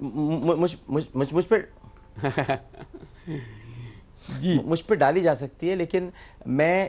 مجھ پر جی مجھ پہ ڈالی جا سکتی ہے، لیکن میں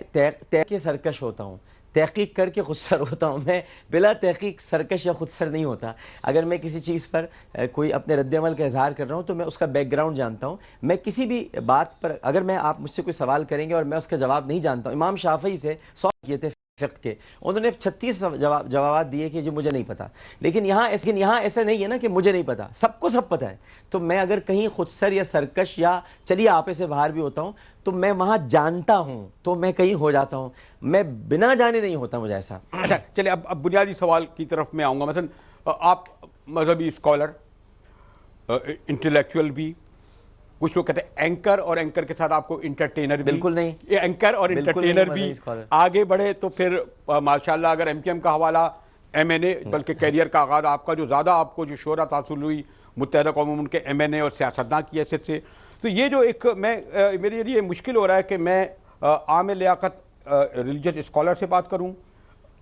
کے سرکش ہوتا ہوں، تحقیق کر کے خودسر ہوتا ہوں. میں بلا تحقیق سرکش یا خودسر نہیں ہوتا. اگر میں کسی چیز پر کوئی اپنے رد عمل کا اظہار کر رہا ہوں تو میں اس کا بیک گراؤنڈ جانتا ہوں. میں کسی بھی بات پر اگر آپ مجھ سے کوئی سوال کریں گے اور میں اس کا جواب نہیں جانتا ہوں، امام شافعی سے 100 کیے تھے فقہ کے، انہوں نے 36 جوابات دیے کہ جی مجھے نہیں پتا. لیکن یہاں ایسا نہیں ہے نا کہ مجھے نہیں پتا، سب کو سب پتا ہے. تو میں اگر کہیں خودسر یا سرکش یا چلیے آپے سے باہر بھی ہوتا ہوں تو میں وہاں جانتا ہوں تو میں کہیں ہو جاتا ہوں، میں بنا جانے نہیں ہوتا مجھے ایسا. اچھا چلے اب بنیادی سوال کی طرف میں آؤں گا. مثلا آپ مذہبی اسکالر، انٹلیکچوئل بھی، کچھ لوگ کہتے ہیں اینکر، اور اینکر کے ساتھ آپ کو انٹرٹینر بھی. بالکل نہیں، یہ اینکر اور انٹرٹینر بھی آگے بڑھے تو پھر ماشاءاللہ اگر ایم کیو ایم کا حوالہ MNA بلکہ کیریئر کا آغاز آپ کا جو زیادہ آپ کو جو شہرت حاصل ہوئی متحدہ قوموں کے MNA اور سیاستداں کی حیثیت سے، تو یہ جو ایک میرے لیے مشکل ہو رہا ہے کہ میں عام لیاقت ریلیجس اسکالر سے بات کروں،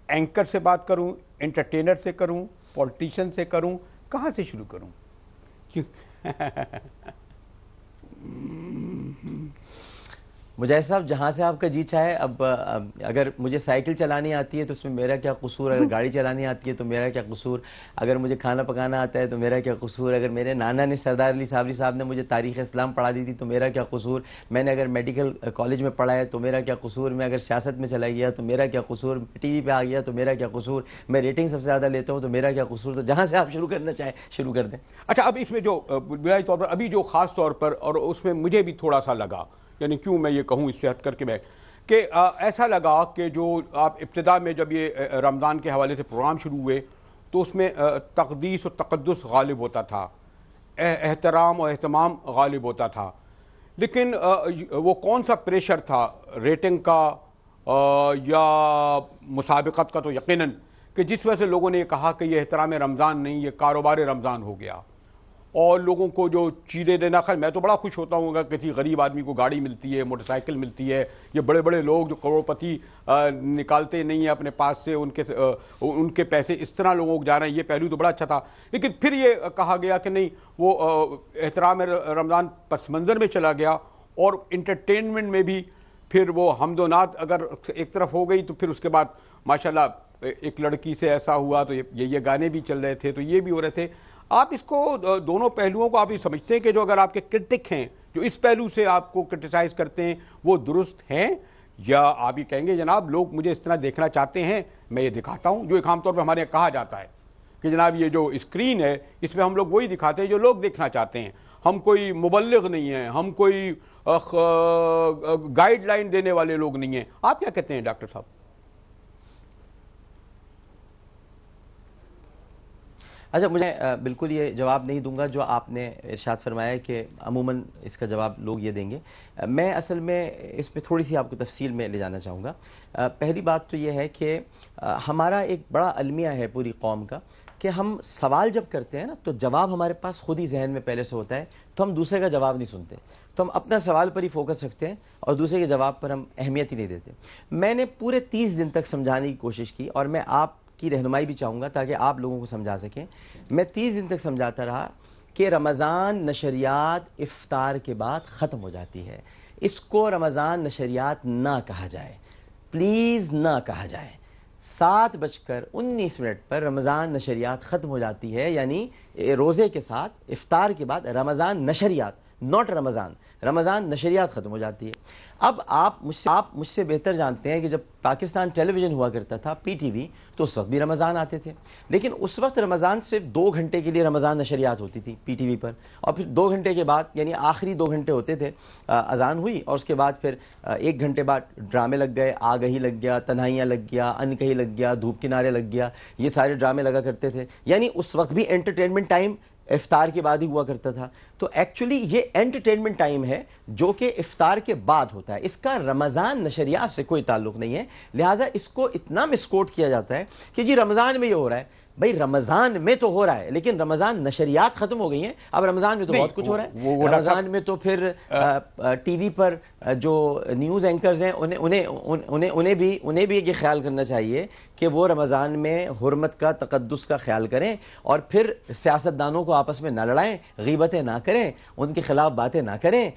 اینکر سے بات کروں، انٹرٹینر سے کروں، پولیٹیشین سے کروں، کہاں سے شروع کروں؟ مجاہد صاحب جہاں سے آپ کا جی چاہے. اب اگر مجھے سائیکل چلانی آتی ہے تو اس میں میرا کیا قصور، اگر گاڑی چلانی آتی ہے تو میرا کیا قصور، اگر مجھے کھانا پکانا آتا ہے تو میرا کیا قصور، اگر میرے نانا نے سردار علی صابری صاحب نے مجھے تاریخ اسلام پڑھا دی تھی تو میرا کیا قصور، میں نے اگر میڈیکل کالج میں پڑھا ہے تو میرا کیا قصور، میں اگر سیاست میں چلا گیا تو میرا کیا قصور، ٹی وی پہ آ گیا تو میرا کیا قصور، میں ریٹنگ سب سے زیادہ لیتا ہوں تو میرا کیا قصور. تو جہاں سے آپ شروع کرنا چاہیں شروع کر دیں. اچھا اب اس میں جو بنیادی طور پر ابھی جو خاص طور پر، اور اس میں مجھے بھی تھوڑا سا لگا، یعنی کیوں میں یہ کہوں اس سے ہٹ کر کے میں کہ ایسا لگا کہ جو آپ ابتدا میں جب یہ رمضان کے حوالے سے پروگرام شروع ہوئے تو اس میں تقدیس و تقدس غالب ہوتا تھا، احترام و اہتمام غالب ہوتا تھا. لیکن وہ کون سا پریشر تھا، ریٹنگ کا یا مسابقت کا؟ تو یقیناً کہ جس وجہ سے لوگوں نے یہ کہا کہ یہ احترام رمضان نہیں، یہ کاروبار رمضان ہو گیا، اور لوگوں کو جو چیزیں دینا. خیر میں تو بڑا خوش ہوتا ہوں اگر کسی غریب آدمی کو گاڑی ملتی ہے، موٹر سائیکل ملتی ہے. یہ بڑے بڑے لوگ جو کروڑپتی نکالتے نہیں ہیں اپنے پاس سے، ان کے پیسے اس طرح لوگوں کو جا رہے ہیں، یہ پہلو تو بڑا اچھا تھا. لیکن پھر یہ کہا گیا کہ نہیں، وہ احترام رمضان پس منظر میں چلا گیا، اور انٹرٹینمنٹ میں بھی پھر وہ حمد و نعت اگر ایک طرف ہو گئی تو پھر اس کے بعد ماشاءاللہ ایک لڑکی سے ایسا ہوا تو یہ گانے بھی چل رہے تھے، تو یہ بھی ہو رہے تھے. آپ اس کو دونوں پہلوؤں کو آپ یہ سمجھتے ہیں کہ جو اگر آپ کے کرٹک ہیں جو اس پہلو سے آپ کو کرٹیسائز کرتے ہیں وہ درست ہیں، یا آپ یہ کہیں گے جناب لوگ مجھے اس طرح دیکھنا چاہتے ہیں میں یہ دکھاتا ہوں، جو ایک عام طور پہ ہمارے یہاں کہا جاتا ہے کہ جناب یہ جو اسکرین ہے اس پہ ہم لوگ وہی دکھاتے ہیں جو لوگ دیکھنا چاہتے ہیں، ہم کوئی مبلغ نہیں ہیں، ہم کوئی گائیڈ لائن دینے والے لوگ نہیں ہیں. آپ کیا کہتے ہیں ڈاکٹر صاحب؟ اچھا مجھے بالکل یہ جواب نہیں دوں گا جو آپ نے ارشاد فرمایا ہے کہ عموماً اس کا جواب لوگ یہ دیں گے. میں اصل میں اس پہ تھوڑی سی آپ کو تفصیل میں لے جانا چاہوں گا. پہلی بات تو یہ ہے کہ ہمارا ایک بڑا المیہ ہے پوری قوم کا کہ ہم سوال جب کرتے ہیں نا تو جواب ہمارے پاس خود ہی ذہن میں پہلے سے ہوتا ہے، تو ہم دوسرے کا جواب نہیں سنتے، تو ہم اپنا سوال پر ہی فوکس رکھتے ہیں اور دوسرے کے جواب پر ہم اہمیت ہی نہیں دیتے. میں نے پورے 30 دن تک سمجھانے کی کوشش کی، اور میں آپ کی رہنمائی بھی چاہوں گا تاکہ آپ لوگوں کو سمجھا سکیں. میں 30 دن تک سمجھاتا رہا کہ رمضان نشریات افطار کے بعد ختم ہو جاتی ہے، اس کو رمضان نشریات نہ کہا جائے، پلیز نہ کہا جائے. 7:19 پر رمضان نشریات ختم ہو جاتی ہے، یعنی روزے کے ساتھ افطار کے بعد رمضان نشریات، ناٹ رمضان نشریات ختم ہو جاتی ہے. اب آپ مجھ سے بہتر جانتے ہیں کہ جب پاکستان ٹیلی ویژن ہوا کرتا تھا PTV تو اس وقت بھی رمضان آتے تھے، لیکن اس وقت رمضان صرف 2 گھنٹے کے لیے رمضان نشریات ہوتی تھی PTV پر، اور پھر 2 گھنٹے کے بعد یعنی آخری 2 گھنٹے ہوتے تھے، اذان ہوئی اور اس کے بعد پھر 1 گھنٹے بعد ڈرامے لگ گئے، آگہی لگ گیا، تنہائیاں لگ گیا، ان کہی لگ گیا، دھوپ کنارے لگ گیا، یہ سارے ڈرامے لگا کرتے تھے. یعنی اس وقت بھی انٹرٹینمنٹ ٹائم افطار کے بعد ہی ہوا کرتا تھا. تو ایکچولی یہ انٹرٹینمنٹ ٹائم ہے جو کہ افطار کے بعد ہوتا ہے، اس کا رمضان نشریات سے کوئی تعلق نہیں ہے. لہٰذا اس کو اتنا مسکوٹ کیا جاتا ہے کہ جی رمضان میں یہ ہو رہا ہے. بھائی رمضان میں تو ہو رہا ہے لیکن رمضان نشریات ختم ہو گئی ہیں، اب رمضان میں تو بہت کچھ ہو رہا ہے. رمضان میں تو پھر ٹی وی پر جو نیوز اینکرز ہیں انہیں بھی یہ خیال کرنا چاہیے کہ وہ رمضان میں حرمت کا تقدس کا خیال کریں اور پھر سیاستدانوں کو آپس میں نہ لڑائیں، غیبتیں نہ کریں، ان کے خلاف باتیں نہ کریں،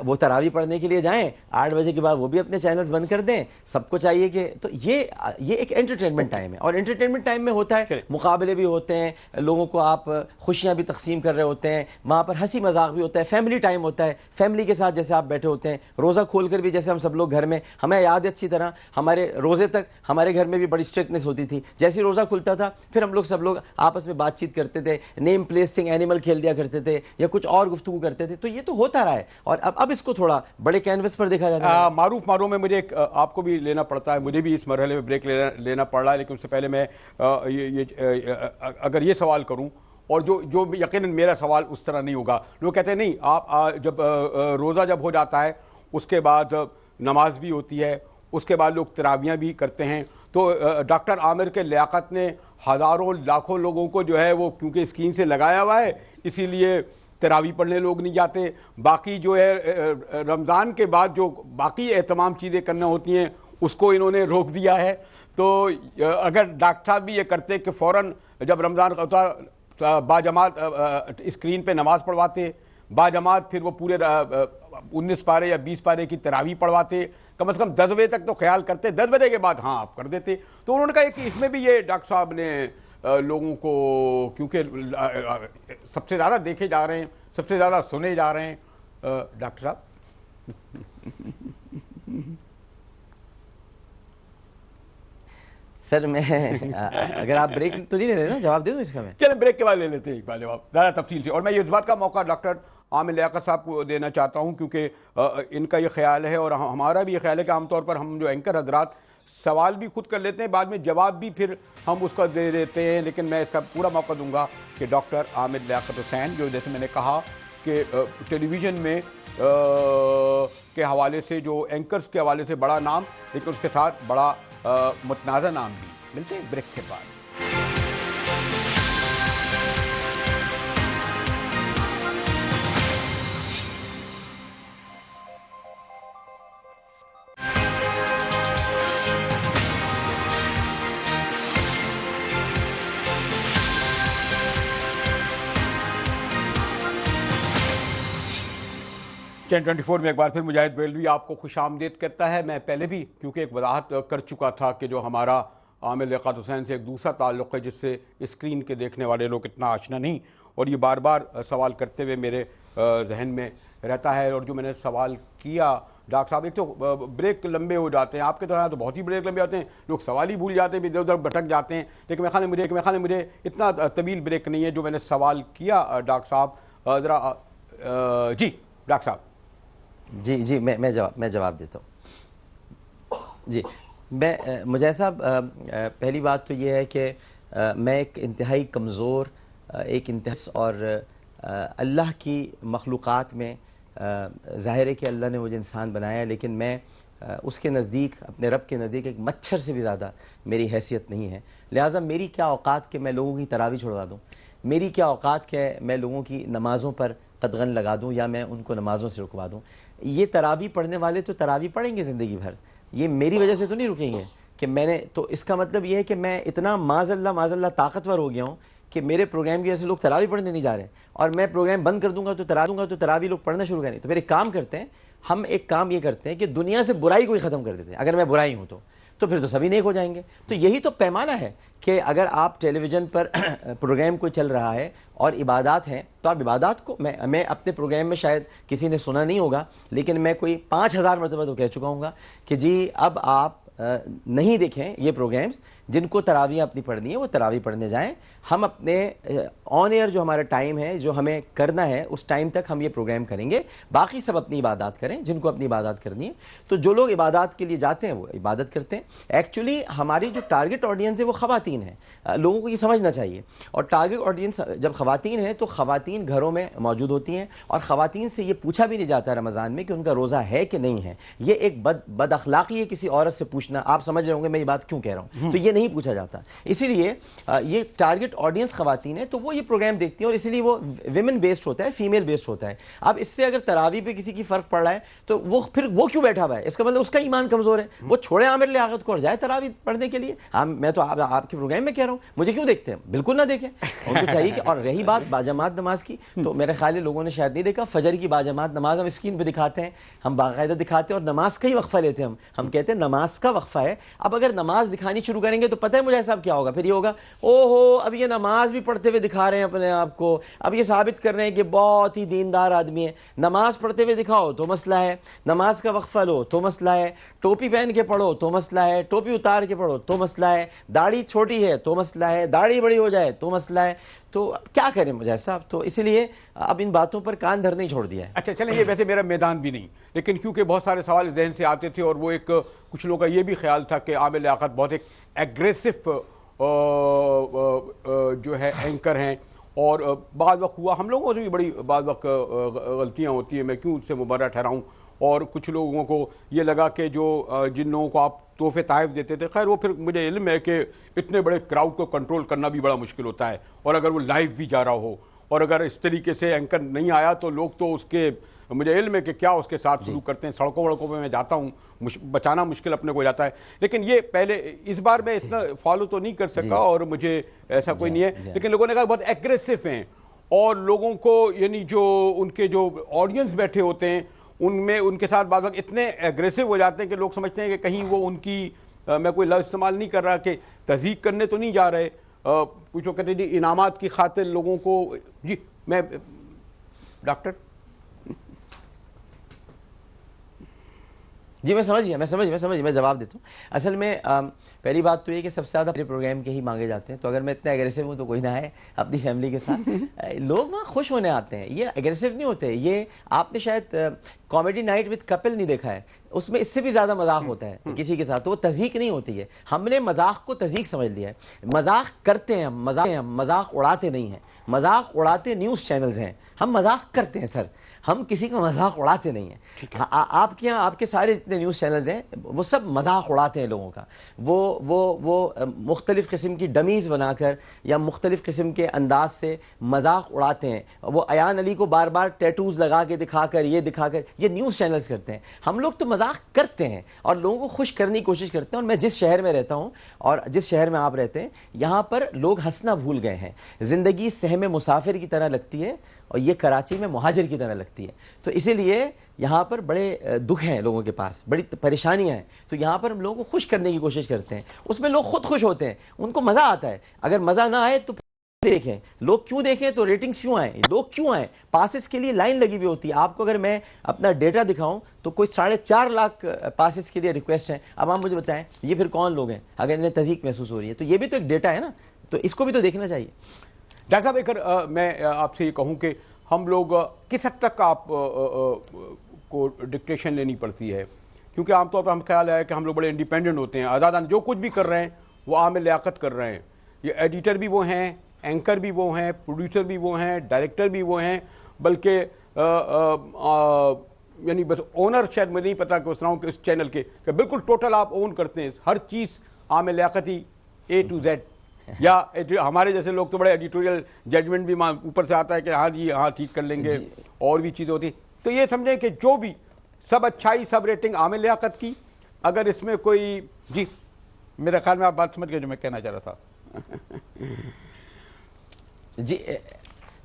وہ تراویح پڑھنے کے لیے جائیں 8 بجے کے بعد وہ بھی اپنے چینلز بند کر دیں. سب کو چاہیے کہ تو یہ ایک انٹرٹینمنٹ ٹائم ہے، اور انٹرٹینمنٹ ٹائم میں ہوتا ہے مقابلے بھی ہوتے ہیں، لوگوں کو آپ خوشیاں بھی تقسیم کر رہے ہوتے ہیں، وہاں پر ہنسی مذاق بھی ہوتا ہے، فیملی ٹائم ہوتا ہے، فیملی کے ساتھ جیسے آپ بیٹھے ہوتے ہیں روزہ کھول کر بھی، جیسے ہم سب لوگ گھر میں، ہمیں یاد ہے اچھی طرح ہمارے روزے تک ہمارے گھر میں بھی بڑی اسٹرکٹنس ہوتی تھی، جیسے ہی روزہ کھلتا تھا پھر ہم لوگ سب لوگ آپس میں بات چیت کرتے تھے، نیم پلیسنگ اینیمل کھیل دیا کرتے تھے یا کچھ اور گفتگو کرتے تھے. تو یہ تو ہوتا رہا ہے، اور اب اس کو تھوڑا بڑے کینوس پر دیکھا جاتا ہے. معروف میں مجھے آپ کو بھی لینا پڑتا ہے، مجھے بھی اس مرحلے میں بریک لینا پڑ رہا ہے، لیکن اس سے پہلے میں اگر یہ سوال کروں، اور جو یقیناً میرا سوال اس طرح نہیں ہوگا، لوگ کہتے ہیں نہیں آپ جب روزہ جب ہو جاتا ہے اس کے بعد نماز بھی ہوتی ہے، اس کے بعد لوگ تراویحیں بھی کرتے ہیں، تو ڈاکٹر عامر کے لیاقت نے ہزاروں لاکھوں لوگوں کو جو ہے وہ کیونکہ اسکرین سے لگایا ہوا ہے، اسی لیے تراویح پڑھنے لوگ نہیں جاتے. باقی جو ہے رمضان کے بعد جو باقی اہتمام چیزیں کرنا ہوتی ہیں اس کو انہوں نے روک دیا ہے. تو اگر ڈاکٹر صاحب بھی یہ کرتے کہ فوراً جب رمضان ہوتا باجماعت اسکرین پہ نماز پڑھواتے، باجماعت پھر وہ پورے 19 پارے یا 20 پارے کی تراویح پڑھواتے، کم از کم 10 بجے تک تو خیال کرتے، 10 بجے کے بعد ہاں آپ کر دیتے. تو انہوں نے کہا کہ اس میں بھی یہ ڈاکٹر صاحب نے لوگوں کو، کیونکہ سب سے زیادہ دیکھے جا رہے ہیں، سب سے زیادہ سنے جا رہے ہیں ڈاکٹر صاحب. سر میں اگر آپ بریک تو نہیں لے رہے نا، جواب دے دوں اس کا میں. چلیں بریک کے بعد لے لیتے ہیں ایک بار جواب زیادہ تفصیل سے. اور میں یہ اس بات کا موقع ڈاکٹر عامر لیاقت صاحب کو دینا چاہتا ہوں کیونکہ ان کا یہ خیال ہے اور ہمارا بھی یہ خیال ہے کہ عام طور پر ہم جو اینکر حضرات سوال بھی خود کر لیتے ہیں، بعد میں جواب بھی پھر ہم اس کا دے دیتے ہیں، لیکن میں اس کا پورا موقع دوں گا کہ ڈاکٹر عامر لیاقت حسین جو جیسے میں نے کہا کہ ٹیلی ویژن میں کے حوالے سے جو اینکرز کے حوالے سے بڑا نام، لیکن اس کے ساتھ بڑا متنازع نام بھی. ملتے ہیں بریک کے بعد. چین 24 میں ایک بار پھر مجاہد بریلوی آپ کو خوش آمدید کہتا ہے. میں پہلے بھی کیونکہ ایک وضاحت کر چکا تھا کہ جو ہمارا عامر لیاقت حسین سے ایک دوسرا تعلق ہے جس سے اسکرین کے دیکھنے والے لوگ اتنا آشنا نہیں، اور یہ بار بار سوال کرتے ہوئے میرے ذہن میں رہتا ہے. اور جو میں نے سوال کیا ڈاکٹر صاحب، ایک تو بریک لمبے ہو جاتے ہیں، آپ کے طرح تو بہت ہی بریک لمبے ہوتے ہیں، لوگ سوال ہی بھول جاتے ہیں، ادھر ادھر بھٹک جاتے ہیں، لیکن میرے خیال میں مجھے اتنا طویل بریک نہیں ہے جو میں نے سوال کیا. ڈاکٹر صاحب ذرا جی ڈاکٹر صاحب. جی میں جواب دیتا ہوں. جی مجاہد صاحب، پہلی بات تو یہ ہے کہ میں ایک انتہائی کمزور، ایک انتہائی، اور اللہ کی مخلوقات میں ظاہر ہے کہ اللہ نے مجھے انسان بنایا ہے، لیکن میں اس کے نزدیک، اپنے رب کے نزدیک ایک مچھر سے بھی زیادہ میری حیثیت نہیں ہے. لہٰذا میری کیا اوقات کہ میں لوگوں کی تراویح چھڑوا دوں، میری کیا اوقات کہ میں لوگوں کی نمازوں پر قدغن لگا دوں یا میں ان کو نمازوں سے رکوا دوں. یہ تراویح پڑھنے والے تو تراویح پڑھیں گے زندگی بھر، یہ میری وجہ سے تو نہیں رکیں گے کہ میں نے، تو اس کا مطلب یہ ہے کہ میں اتنا معاذ اللہ طاقتور ہو گیا ہوں کہ میرے پروگرام کی وجہ سے لوگ تراویح پڑھنے نہیں جا رہے ہیں، اور میں پروگرام بند کر دوں گا تو تراویح لوگ پڑھنا شروع کریں. تو پھر ایک کام کرتے ہیں، ہم ایک کام یہ کرتے ہیں کہ دنیا سے برائی کو ہی ختم کر دیتے ہیں. اگر میں برائی ہوں تو پھر تو سبھی نیک ہو جائیں گے. تو یہی تو پیمانہ ہے کہ اگر آپ ٹیلی ویژن پر پروگرام کوئی چل رہا ہے اور عبادات ہیں تو آپ عبادات کو، میں اپنے پروگرام میں شاید کسی نے سنا نہیں ہوگا، لیکن میں کوئی 5000 مرتبہ تو کہہ چکا ہوں گا کہ جی اب آپ نہیں دیکھیں یہ پروگرامز. جن کو تراویح اپنی پڑھنی ہے وہ تراویح پڑھنے جائیں. ہم اپنے آن ایئر جو ہمارا ٹائم ہے، جو ہمیں کرنا ہے اس ٹائم تک ہم یہ پروگرام کریں گے، باقی سب اپنی عبادات کریں جن کو اپنی عبادات کرنی ہے. تو جو لوگ عبادات کے لیے جاتے ہیں وہ عبادت کرتے ہیں. ایکچولی ہماری جو ٹارگٹ آڈینس ہے وہ خواتین ہیں، لوگوں کو یہ سمجھنا چاہیے. اور ٹارگٹ آڈینس جب خواتین ہیں تو خواتین گھروں میں موجود ہوتی ہیں، اور خواتین سے یہ پوچھا بھی نہیں جاتا رمضان میں کہ ان کا روزہ ہے کہ نہیں ہے. یہ ایک بد اخلاقی ہے کسی عورت سے پوچھنا. آپ سمجھ رہے ہوں گے میں یہ بات کیوں کہہ رہا ہوں. تو یہ یہ نہیں پوچھا جاتا. اسی لیے یہ ٹارگٹ آڈینس خواتین ہے تو وہ یہ پروگرام دیکھتی ہیں, اور اسی لیے وہ ویمن بیسڈ ہوتا ہے, فیمیل بیسڈ ہوتا ہے. اب اس سے اگر تراویح پہ کسی کی فرق پڑ رہا ہے تو وہ کیوں بیٹھا ہوا ہے؟ اس کا مطلب اس کا ایمان کمزور ہے. وہ چھوڑے عامر لیاقت کو اور جائے تراویح پڑھنے کے لیے. میں تو آپ کے پروگرام میں کہہ رہا ہوں, مجھے کیوں دیکھتے ہیں؟ بالکل نہ دیکھیں, ان کو چاہیے کہ. اور رہی بات باجماعت نماز کی, تو میرے خیال ہے لوگوں نے شاید نہیں دیکھا, فجر کی باجماعت نماز ہم اسکرین پہ دکھاتے ہیں, ہم باقاعدہ دکھاتے ہیں, اور نماز کا ہی وقفہ لیتے ہیں. ہم کہتے ہیں نماز کا وقفہ ہے. اب اگر نماز دکھانی شروع کریں گے تو پتہ ہے مجھے صاحب کیا ہوگا؟ پھر یہ ہوگا او ہو اب یہ نماز بھی پڑھتے ہوئے دکھا رہے ہیں اپنے آپ کو, اب یہ ثابت کر رہے ہیں کہ بہت ہی دیندار آدمی ہے. نماز پڑھتے ہوئے دکھاؤ تو مسئلہ ہے, نماز کا وقفہ لو تو مسئلہ ہے, ٹوپی پہن کے پڑھو تو مسئلہ ہے, ٹوپی اتار کے پڑھو تو مسئلہ ہے, داڑھی چھوٹی ہے تو مسئلہ ہے, داڑھی بڑی ہو جائے تو مسئلہ ہے. تو کیا کریں مجھے صاحب؟ تو اسی لیے اب ان باتوں پر کان دھرنے ہی چھوڑ دیا ہے. اچھا چلیں, یہ ویسے میرا میدان بھی نہیں, لیکن کیونکہ بہت سارے سوال ذہن سے آتے تھے, اور وہ ایک کچھ لوگوں کا یہ بھی خیال تھا کہ عامر لیاقت بہت ایک ایگریسو جو ہے اینکر ہیں, اور بعض وقت ہوا ہم لوگوں سے بھی بڑی بعض وقت غلطیاں ہوتی ہیں, میں کیوں اس سے مبرہ ٹھہراؤں. اور کچھ لوگوں کو یہ لگا کہ جن لوگوں کو آپ تحفے تحائف دیتے تھے, خیر وہ پھر مجھے علم ہے کہ اتنے بڑے کراؤڈ کو کنٹرول کرنا بھی بڑا مشکل ہوتا ہے, اور اگر وہ لائیو بھی جا رہا ہو, اور اگر اس طریقے سے اینکر نہیں آیا تو لوگ تو اس کے, مجھے علم ہے کہ کیا اس کے ساتھ سلوک کرتے ہیں. سڑکوں وڑکوں پہ میں جاتا ہوں, بچانا مشکل اپنے کو جاتا ہے. لیکن یہ پہلے اس بار میں اتنا فالو تو نہیں کر سکا, اور مجھے ایسا کوئی نہیں ہے, لیکن لوگوں نے کہا بہت ایگریسو ہیں, اور لوگوں کو یعنی جو ان کے جو آڈینس بیٹھے ہوتے ہیں ان میں ان کے ساتھ بعض وقت اتنے ایگریسو ہو جاتے ہیں کہ لوگ سمجھتے ہیں کہ کہیں وہ ان کی, میں کوئی لفظ استعمال نہیں کر رہا کہ تضحیق کرنے تو نہیں جا رہے. کچھ لوگ کہتے ہیں جی انعامات کی خاطر لوگوں کو, جی میں ڈاکٹر جی میں سمجھ میں جواب دیتا ہوں. اصل میں پہلی بات تو یہ کہ سب سے زیادہ اپنے پروگرام کے ہی مانگے جاتے ہیں, تو اگر میں اتنا ایگریسو ہوں تو کوئی نہ آئے اپنی فیملی کے ساتھ. لوگ وہاں خوش ہونے آتے ہیں, یہ ایگریسو نہیں ہوتے. یہ آپ نے شاید کامیڈی نائٹ وتھ کپل نہیں دیکھا ہے, اس میں اس سے بھی زیادہ مذاق ہوتا ہے کسی کے ساتھ, تو وہ تضحیق نہیں ہوتی ہے. ہم نے مذاق کو تضحیق سمجھ لیا ہے. مذاق کرتے ہیں ہم, مذاق اڑاتے نہیں ہیں. مذاق اڑاتے نیوز چینلز ہیں, ہم مذاق کرتے ہیں سر, ہم کسی کا مذاق اڑاتے نہیں ہیں. آپ کے یہاں آپ کے سارے جتنے نیوز چینلز ہیں وہ سب مذاق اڑاتے ہیں لوگوں کا. وہ مختلف قسم کی ڈمیز بنا کر یا مختلف قسم کے انداز سے مذاق اڑاتے ہیں. وہ ایان علی کو بار بار ٹیٹوز لگا کے دکھا کر یہ نیوز چینلز کرتے ہیں. ہم لوگ تو مذاق کرتے ہیں اور لوگوں کو خوش کرنے کی کوشش کرتے ہیں. اور میں جس شہر میں رہتا ہوں اور جس شہر میں آپ رہتے ہیں, یہاں پر لوگ ہنسنا بھول گئے ہیں. زندگی سہم مسافر کی طرح لگتی ہے, اور یہ کراچی میں مہاجر کی طرح لگتی ہے. تو اسی لیے یہاں پر بڑے دکھ ہیں لوگوں کے پاس, بڑی پریشانیاں ہیں. تو یہاں پر ہم لوگوں کو خوش کرنے کی کوشش کرتے ہیں. اس میں لوگ خود خوش ہوتے ہیں, ان کو مزہ آتا ہے. اگر مزہ نہ آئے تو دیکھیں, لوگ کیوں دیکھیں, تو ریٹنگز کیوں آئیں, لوگ کیوں آئیں. پاسز کے لیے لائن لگی ہوئی ہوتی ہے. آپ کو اگر میں اپنا ڈیٹا دکھاؤں تو کوئی 4.5 لاکھ پاسز کے لیے ریکویسٹ ہیں. اب آپ مجھے بتائیں یہ پھر کون لوگ ہیں اگر انہیں تضحیق محسوس ہو رہی ہے؟ تو یہ بھی تو ایک ڈیٹا ہے نا, تو اس کو بھی تو دیکھنا چاہیے. ڈاکٹر صاحب اگر میں آپ سے یہ کہوں کہ ہم لوگ کس حد تک آپ کو ڈکٹیشن لینی پڑتی ہے, کیونکہ عام طور پر ہم خیال ہے کہ ہم لوگ بڑے انڈیپینڈنٹ ہوتے ہیں, آزادانہ جو کچھ بھی کر رہے ہیں وہ عامر لیاقت کر رہے ہیں. یہ ایڈیٹر بھی وہ ہیں, اینکر بھی وہ ہیں, پروڈیوسر بھی وہ ہیں, ڈائریکٹر بھی وہ ہیں, بلکہ یعنی بس اونر شاید مجھے نہیں پتا کہ اس طرح کہ اس چینل کے کہ بالکل ٹوٹل آپ اون کرتے ہیں ہر چیز عامر لیاقتی A to Z. یا ہمارے جیسے لوگ تو بڑے ایڈیٹوریل ججمنٹ بھی اوپر سے آتا ہے کہ ہاں جی ہاں ٹھیک کر لیں گے, اور بھی چیزیں ہوتی ہیں. تو یہ سمجھیں کہ جو بھی سب اچھائی سب ریٹنگ عامر لیاقت کی. اگر اس میں کوئی, جی میرے خیال میں آپ بات سمجھ گئے جو میں کہنا چاہ رہا تھا.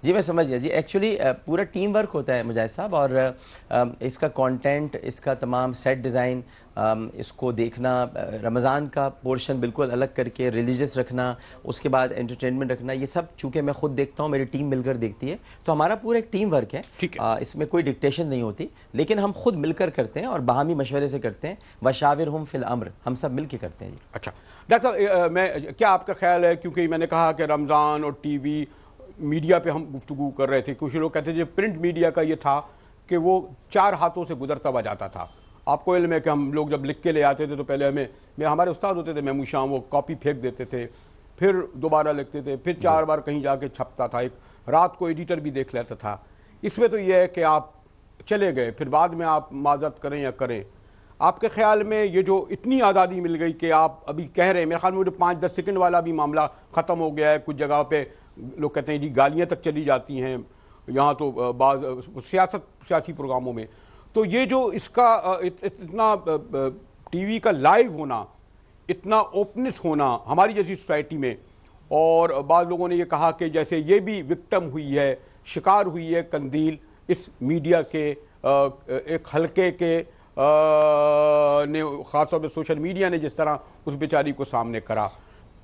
جی میں سمجھ گیا. جی ایکچولی پورا ٹیم ورک ہوتا ہے مجاہد صاحب, اور اس کا کانٹینٹ, اس کا تمام سیٹ ڈیزائن, اس کو دیکھنا, رمضان کا پورشن بالکل الگ کر کے ریلیجس رکھنا, اس کے بعد انٹرٹینمنٹ رکھنا, یہ سب چونکہ میں خود دیکھتا ہوں, میری ٹیم مل کر دیکھتی ہے, تو ہمارا پورا ایک ٹیم ورک ہے. اس میں کوئی ڈکٹیشن نہیں ہوتی, لیکن ہم خود مل کر کرتے ہیں اور باہمی مشورے سے کرتے ہیں. وشاورہم فی الامر, ہم سب مل کے کرتے ہیں. جی اچھا ڈاکٹر صاحب, میں کیا آپ کا خیال ہے, کیونکہ میں نے کہا کہ رمضان اور ٹی وی میڈیا پہ ہم گفتگو کر رہے تھے, کچھ لوگ کہتے تھے پرنٹ میڈیا کا یہ تھا کہ وہ 4 ہاتھوں سے گزرتا ہوا جاتا تھا. آپ کو علم ہے کہ ہم لوگ جب لکھ کے لے آتے تھے تو پہلے ہمارے استاد ہوتے تھے میمو شام, وہ کاپی پھینک دیتے تھے, پھر دوبارہ لکھتے تھے, پھر 4 بار کہیں جا کے چھپتا تھا, ایک رات کو ایڈیٹر بھی دیکھ لیتا تھا. اس میں تو یہ ہے کہ آپ چلے گئے, پھر بعد میں آپ معذرت کریں یا کریں. آپ کے خیال میں یہ جو اتنی آزادی مل گئی کہ آپ ابھی کہہ رہے ہیں، میرے خیال میں جو 5-10 سیکنڈ والا بھی معاملہ ختم ہو گیا ہے، کچھ جگہ پہ لوگ کہتے ہیں جی گالیاں تک چلی جاتی ہیں، یہاں تو بعض سیاسی پروگراموں میں، تو یہ جو اس کا اتنا ٹی وی کا لائیو ہونا، اتنا اوپنس ہونا ہماری جیسی سوسائٹی میں، اور بعض لوگوں نے یہ کہا کہ جیسے یہ بھی وکٹم ہوئی ہے، شکار ہوئی ہے قندیل اس میڈیا کے ایک حلقے کے نے، خاص طور پہ سوشل میڈیا نے جس طرح اس بیچاری کو سامنے کرا،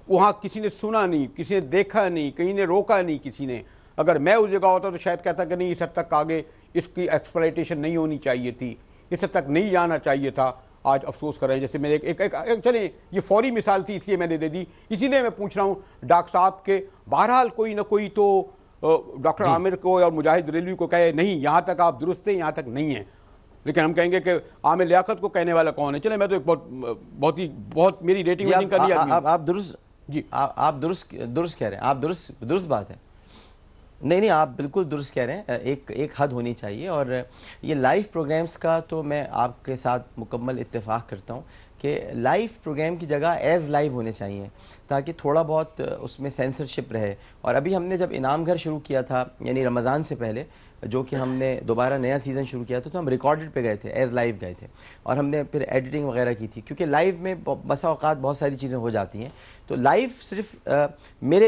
وہاں کسی نے سنا نہیں، کسی نے دیکھا نہیں، کہیں نے روکا نہیں کسی نے. اگر میں اس جگہ ہوتا تو شاید کہتا کہ نہیں، اس حد تک آگے اس کی ایکسپلائٹیشن نہیں ہونی چاہیے تھی، اس حد تک نہیں جانا چاہیے تھا. آج افسوس کر رہے ہیں. جیسے میں ایک چلیں یہ فوری مثال تھی اس لیے میں نے دے دی، اسی لیے میں پوچھ رہا ہوں ڈاکٹر صاحب کے بہرحال کوئی نہ کوئی تو ڈاکٹر عامر کو اور مجاہد ریلوی کو کہے نہیں یہاں تک آپ درست ہیں، یہاں تک نہیں ہیں. لیکن ہم کہیں گے کہ عامر لیاقت کو کہنے والا کون ہے؟ چلیں میں تو ایک بہت میری ریٹنگ کا نہیں آدمی. آپ درست جی آپ درست کہہ رہے ہیں، آپ درست بات ہے. نہیں آپ بالکل درست کہہ رہے ہیں. ایک حد ہونی چاہیے، اور یہ لائیو پروگرامز کا تو میں آپ کے ساتھ مکمل اتفاق کرتا ہوں کہ لائیو پروگرام کی جگہ ایز لائیو ہونے چاہیے تاکہ تھوڑا بہت اس میں سینسرشپ رہے. اور ابھی ہم نے جب انعام گھر شروع کیا تھا، یعنی رمضان سے پہلے جو کہ ہم نے دوبارہ نیا سیزن شروع کیا تھا، تو ہم ریکارڈڈ پہ گئے تھے، ایز لائیو گئے تھے، اور ہم نے پھر ایڈیٹنگ وغیرہ کی تھی، کیونکہ لائیو میں بسا اوقات بہت ساری چیزیں ہو جاتی ہیں. تو لائیو صرف میں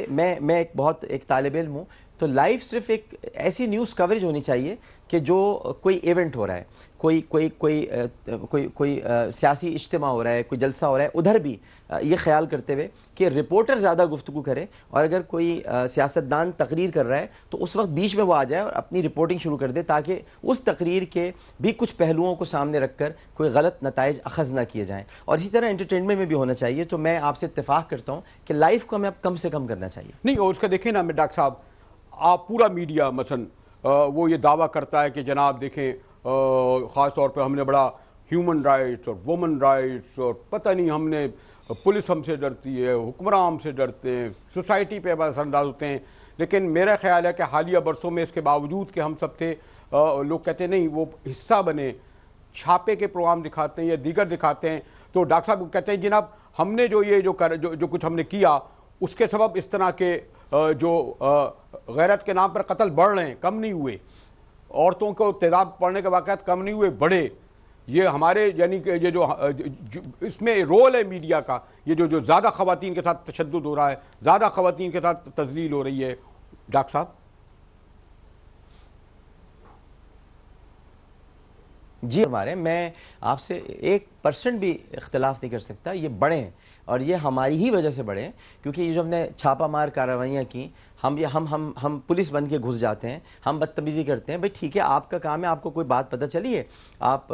ایک طالب علم ہوں، تو لائیو صرف ایک ایسی نیوز کوریج ہونی چاہیے کہ جو کوئی ایونٹ ہو رہا ہے، کوئی سیاسی اجتماع ہو رہا ہے، کوئی جلسہ ہو رہا ہے، ادھر بھی یہ خیال کرتے ہوئے کہ رپورٹر زیادہ گفتگو کرے، اور اگر کوئی سیاستدان تقریر کر رہا ہے تو اس وقت بیچ میں وہ آ جائے اور اپنی رپورٹنگ شروع کر دے، تاکہ اس تقریر کے بھی کچھ پہلوؤں کو سامنے رکھ کر کوئی غلط نتائج اخذ نہ کیے جائیں. اور اسی طرح انٹرٹینمنٹ میں بھی ہونا چاہیے. تو میں آپ سے اتفاق کرتا ہوں کہ لائیو کو ہمیں اب کم سے کم کرنا چاہیے. نہیں، اور اس کا دیکھیں نا میں ڈاکٹر صاحب، آپ پورا میڈیا مثلا وہ یہ دعویٰ کرتا ہے کہ جناب دیکھیں خاص طور پہ ہم نے بڑا ہیومن رائٹس اور وومن رائٹس، اور پتہ نہیں ہم نے پولیس ہم سے ڈرتی ہے، حکمراں ہم سے ڈرتے ہیں، سوسائٹی پہ بس انداز ہوتے ہیں. لیکن میرا خیال ہے کہ حالیہ برسوں میں اس کے باوجود کہ ہم سب تھے، لوگ کہتے ہیں نہیں وہ حصہ بنے، چھاپے کے پروگرام دکھاتے ہیں یا دیگر دکھاتے ہیں، تو ڈاکٹر صاحب کہتے ہیں جناب ہم نے جو کچھ ہم نے کیا اس کے سبب اس طرح کے جو غیرت کے نام پر قتل بڑھ رہے ہیں، کم نہیں ہوئے، عورتوں کو تیزاب پڑنے کے واقعات کم نہیں ہوئے، بڑھے. یہ ہمارے یعنی کہ یہ جو اس میں رول ہے میڈیا کا، یہ جو زیادہ خواتین کے ساتھ تشدد ہو رہا ہے، زیادہ خواتین کے ساتھ تذلیل ہو رہی ہے. ڈاکٹر صاحب جی ہمارے، میں آپ سے 1% بھی اختلاف نہیں کر سکتا. یہ بڑے ہیں اور یہ ہماری ہی وجہ سے بڑھے ہیں، کیونکہ یہ جو ہم نے چھاپہ مار کارروائیاں کی، ہم پولیس بن کے گھس جاتے ہیں، ہم بدتمیزی کرتے ہیں. بھئی ٹھیک ہے، آپ کا کام ہے، آپ کو کوئی بات پتہ چلی ہے، آپ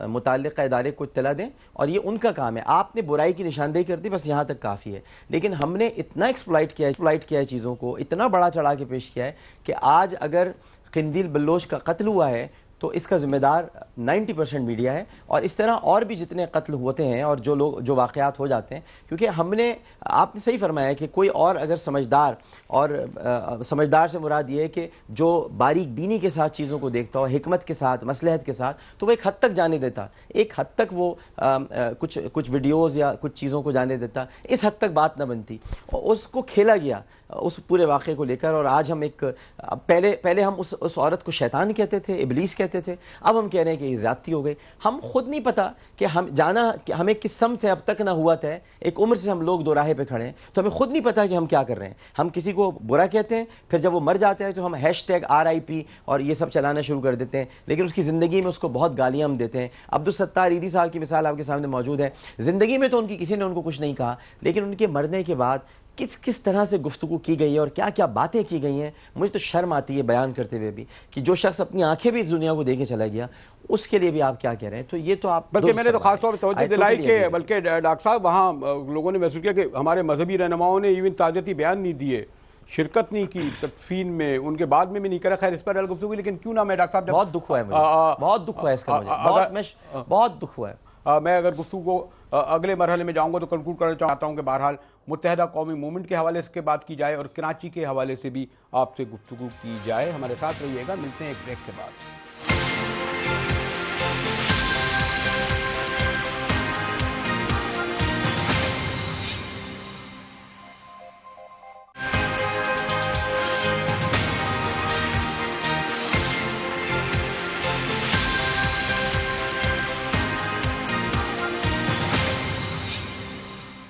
متعلقہ ادارے کو اطلاع دیں، اور یہ ان کا کام ہے. آپ نے برائی کی نشاندہی کر دی، بس یہاں تک کافی ہے. لیکن ہم نے اتنا ایکسپلائٹ کیا ہے چیزوں کو، اتنا بڑا چڑھا کے پیش کیا ہے کہ آج اگر قندیل بلوچ کا قتل ہوا ہے تو اس کا ذمہ دار 90% میڈیا ہے. اور اس طرح اور بھی جتنے قتل ہوتے ہیں اور جو واقعات ہو جاتے ہیں، کیونکہ ہم نے، آپ نے صحیح فرمایا کہ کوئی اور اگر سمجھدار، اور سمجھدار سے مراد یہ ہے کہ جو باریک بینی کے ساتھ چیزوں کو دیکھتا ہو، حکمت کے ساتھ، مصلحت کے ساتھ، تو وہ ایک حد تک جانے دیتا، ایک حد تک وہ کچھ ویڈیوز یا کچھ چیزوں کو جانے دیتا. اس حد تک بات نہ بنتی، اس کو کھیلا گیا اس پورے واقعے کو لے کر. اور آج ہم پہلے ہم اس عورت کو شیطان کہتے تھے، ابلیس کہتے تھے، اب ہم کہہ رہے ہیں کہ یہ زیادتی ہو گئی. ہم خود نہیں پتا کہ ہمیں کس سمت ہے، اب تک نہ ہوا تھا. ایک عمر سے ہم لوگ دو راہے پہ کھڑے ہیں، تو ہمیں خود نہیں پتا کہ ہم کیا کر رہے ہیں. ہم کسی کو برا کہتے ہیں، پھر جب وہ مر جاتا ہے تو ہم #RIP اور یہ سب چلانا شروع کر دیتے ہیں. لیکن اس کی زندگی میں اس کو بہت گالیاں ہم دیتے ہیں. عبدالستار عیدی صاحب کی مثال آپ کے سامنے موجود ہے. زندگی میں تو کسی نے ان کو کچھ نہیں کہا، لیکن ان کے مرنے کے بعد کس طرح سے گفتگو کی گئی ہے اور کیا باتیں کی گئی ہیں. مجھے تو شرم آتی ہے بیان کرتے ہوئے بھی کہ جو شخص اپنی آنکھیں بھی اس دنیا کو دے کے چلا گیا، اس کے لیے بھی آپ کیا کہہ رہے ہیں. تو یہ تو آپ بلکہ میں نے تو خاص طور پہ توجہ دلائی کہ بلکہ ڈاکٹر صاحب وہاں لوگوں نے محسوس کیا کہ ہمارے مذہبی رہنماؤں نے ایون تعزیتی بیان نہیں دیے، شرکت نہیں کی تدفین میں، ان کے بعد میں بھی نہیں کرا. خیر اس پر گفتگو، لیکن کیوں نہ میں ڈاکٹر صاحب بہت دکھ ہوا ہے مجھے، بہت دکھ ہوا ہے اس کا، مجھے بہت دکھ ہوا ہے. میں اگر گفتگو کو اگلے مرحلے میں جاؤں گا تو کنکلوڈ کرنا چاہتا ہوں کہ بہرحال متحدہ قومی موومنٹ کے حوالے سے بات کی جائے اور کراچی کے حوالے سے بھی آپ سے گفتگو کی جائے. ہمارے ساتھ رہیے گا، ملتے ہیں ایک بریک کے بعد.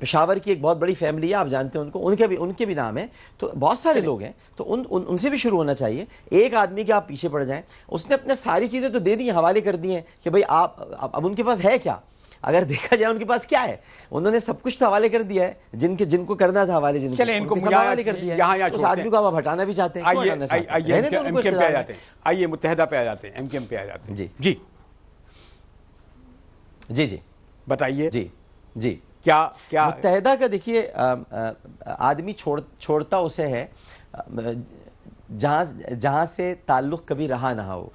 پشاور کی ایک بہت بڑی فیملی ہے، آپ جانتے ہیں ان کو، ان کے بھی نام ہیں، تو بہت سارے لوگ ہیں، تو ان سے بھی شروع ہونا چاہیے۔ ایک آدمی کے آپ پیچھے پڑ جائیں، اس نے اپنے ساری چیزیں تو دے دی ہیں، حوالے کر دی ہیں کہ بھائی آپ، اب ان کے پاس ہے کیا؟ اگر دیکھا جائے ان کے پاس کیا ہے، انہوں نے سب کچھ تو حوالے کر دیا ہے، جن کو کرنا تھا حوالے، چلیں ان کو حوالے کر دیا ہے، اس آدمی کو آپ ہٹانا بھی چاہتے ہیں، آئیے متحدہ پہ آ جاتے ہیں، MKM پہ آ جاتے ہیں۔ جی جی جی بتائیے۔ جی کیا متحدہ کا دیکھیے، آدمی چھوڑتا اسے ہے جہاں سے تعلق کبھی رہا نہ ہو۔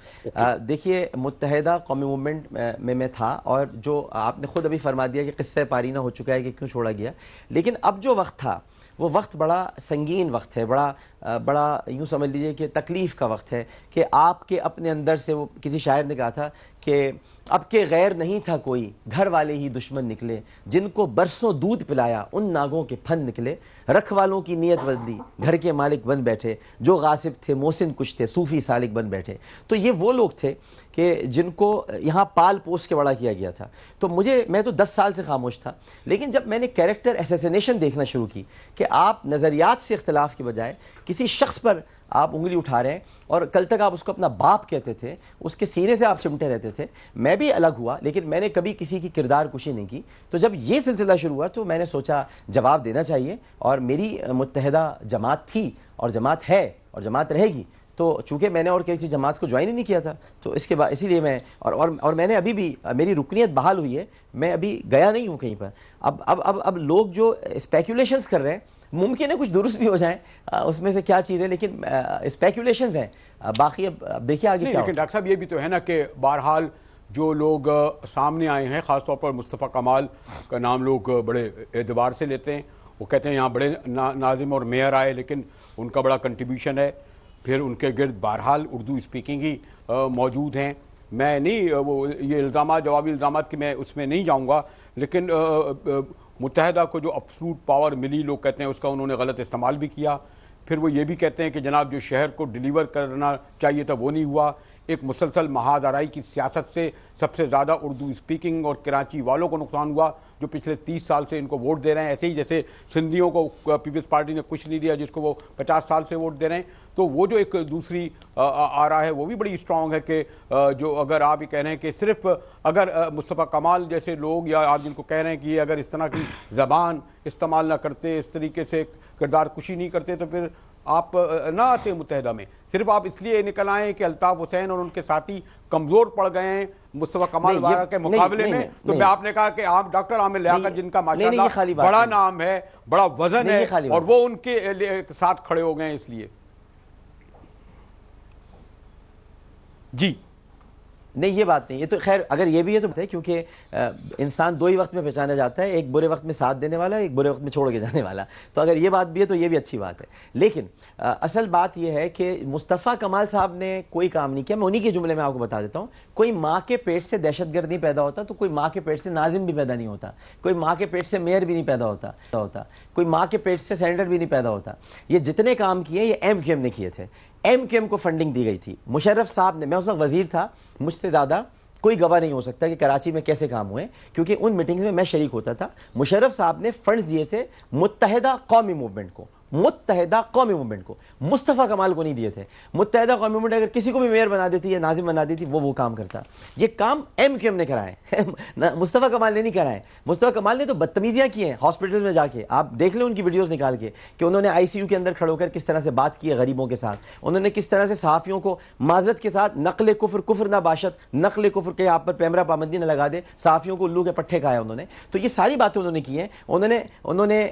دیکھیے متحدہ قومی موومنٹ میں تھا، اور جو آپ نے خود ابھی فرما دیا کہ قصہ پارینہ ہو چکا ہے کہ کیوں چھوڑا گیا، لیکن اب جو وقت تھا وہ وقت بڑا سنگین وقت ہے، بڑا یوں سمجھ لیجئے کہ تکلیف کا وقت ہے، کہ آپ کے اپنے اندر سے، وہ کسی شاعر نے کہا تھا کہ اب کے غیر نہیں تھا کوئی، گھر والے ہی دشمن نکلے، جن کو برسوں دودھ پلایا ان ناگوں کے پھن نکلے، رکھ والوں کی نیت بدلی، گھر کے مالک بن بیٹھے، جو غاصب تھے محسن کچھ تھے، صوفی سالک بن بیٹھے۔ تو یہ وہ لوگ تھے کہ جن کو یہاں پال پوس کے بڑا کیا گیا تھا۔ تو میں تو 10 سال سے خاموش تھا، لیکن جب میں نے کیریکٹر اسیسینیشن دیکھنا شروع کی، کہ آپ نظریات سے اختلاف کے بجائے کسی شخص پر آپ انگلی اٹھا رہے ہیں، اور کل تک آپ اس کو اپنا باپ کہتے تھے، اس کے سینے سے آپ چمٹے رہتے تھے، میں بھی الگ ہوا لیکن میں نے کبھی کسی کی کردار کشی نہیں کی۔ تو جب یہ سلسلہ شروع ہوا تو میں نے سوچا جواب دینا چاہیے، اور میری متحدہ جماعت تھی اور جماعت ہے اور جماعت رہے گی۔ تو چونکہ میں نے اور کسی جماعت کو جوائن ہی نہیں کیا تھا، تو اس کے بعد اسی لیے میں اور میں نے ابھی بھی، میری رکنیت بحال ہوئی ہے، میں ابھی گیا نہیں ہوں کہیں پر۔ اب لوگ جو اسپیکولیشنز کر رہے ہیں، ممکن ہے کچھ درست بھی ہو جائیں، اس میں سے کیا چیز ہے، لیکن اسپیکولیشنز ہیں، باقی اب دیکھیے آگے کیا۔ لیکن ڈاکٹر صاحب یہ بھی تو ہے نا کہ بہرحال جو لوگ سامنے آئے ہیں، خاص طور پر مصطفیٰ کمال کا نام لوگ بڑے اعتبار سے لیتے ہیں، وہ کہتے ہیں یہاں بڑے ناظم اور میئر آئے لیکن ان کا بڑا کنٹریبیوشن ہے، پھر ان کے گرد بہرحال اردو اسپیکنگ ہی موجود ہیں۔ میں نہیں یہ الزامات، جوابی الزامات کی میں اس میں نہیں جاؤں گا، لیکن متحدہ کو جو ابسولوٹ پاور ملی، لوگ کہتے ہیں اس کا انہوں نے غلط استعمال بھی کیا۔ پھر وہ یہ بھی کہتے ہیں کہ جناب جو شہر کو ڈیلیور کرنا چاہیے تھا وہ نہیں ہوا۔ ایک مسلسل محاذ آرائی کی سیاست سے سب سے زیادہ اردو اسپیکنگ اور کراچی والوں کو نقصان ہوا، جو پچھلے 30 سال سے ان کو ووٹ دے رہے ہیں، ایسے ہی جیسے سندھیوں کو پیپلز پارٹی نے کچھ نہیں دیا جس کو وہ 50 سال سے ووٹ دے رہے ہیں۔ تو وہ جو ایک دوسری آرا ہے وہ بھی بڑی اسٹرانگ ہے کہ جو اگر آپ یہ کہہ رہے ہیں کہ صرف اگر مصطفیٰ کمال جیسے لوگ، یا آپ جن کو کہہ رہے ہیں کہ اگر اس طرح کی زبان استعمال نہ کرتے، اس طریقے سے کردار کشی نہیں کرتے، تو پھر آپ نہ آتے متحدہ میں، صرف آپ اس لیے نکل آئے کہ الطاف حسین اور ان کے ساتھی کمزور پڑ گئے ہیں مصطفیٰ کمال وغیرہ کے مقابلے میں۔ تو میں آپ نے کہا کہ آپ ڈاکٹر عامر لیاقت جن کا ماشاءاللہ بڑا نام ہے، بڑا وزن ہے، اور وہ ان کے ساتھ کھڑے ہو گئے ہیں اس لیے۔ جی نہیں، یہ بات نہیں، یہ تو خیر اگر یہ بھی ہے تو کیونکہ انسان دو ہی وقت میں پہچانا جاتا ہے، ایک برے وقت میں ساتھ دینے والا، ایک برے وقت میں چھوڑ کے جانے والا، تو اگر یہ بات بھی ہے تو یہ بھی اچھی بات ہے۔ لیکن اصل بات یہ ہے کہ مصطفیٰ کمال صاحب نے کوئی کام نہیں کیا۔ میں انہی کے جملے میں آپ کو بتا دیتا ہوں، کوئی ماں کے پیٹ سے دہشت گرد نہیں پیدا ہوتا، تو کوئی ماں کے پیٹ سے ناظم بھی پیدا نہیں ہوتا، کوئی ماں کے پیٹ سے میئر بھی نہیں پیدا ہوتا، کوئی ماں کے پیٹ سے سینیٹر بھی نہیں پیدا ہوتا۔ یہ جتنے کام کیے یہ MKM نے کیے تھے، MKM کو فنڈنگ دی گئی تھی۔ مشرف صاحب نے، میں اس وقت وزیر تھا، مجھ سے زیادہ کوئی گواہ نہیں ہو سکتا کہ کراچی میں کیسے کام ہوئے، کیونکہ ان میٹنگز میں شریک ہوتا تھا۔ مشرف صاحب نے فنڈز دیے تھے متحدہ قومی موومنٹ کو، متحدہ قومی موومنٹ کو، مصطفیٰ کمال کو نہیں دیے تھے۔ متحدہ قومی موومنٹ اگر کسی کو بھی میئر بنا دیتی یا ناظم بنا دیتی، وہ کام کرتا۔ یہ کام MKM نے کرائے، مصطفیٰ کمال نے نہیں کرائے۔ مصطفیٰ کمال نے تو بدتمیزیاں کی ہیں ہاسپٹلز میں جا کے، آپ دیکھ لیں ان کی ویڈیوز نکال کے کہ انہوں نے ICU کے اندر کھڑے ہو کر کس طرح سے بات کی ہے غریبوں کے ساتھ، انہوں نے کس طرح سے صحافیوں کو معذرت کے ساتھ نقل کفر نہ باشد، نقل کفر کے آپ پر پیمرا پابندی نہ لگا دے، صحافیوں کو الو کے پٹھے کھایا انہوں نے۔ تو یہ ساری باتیں انہوں نے کی ہیں۔ انہوں نے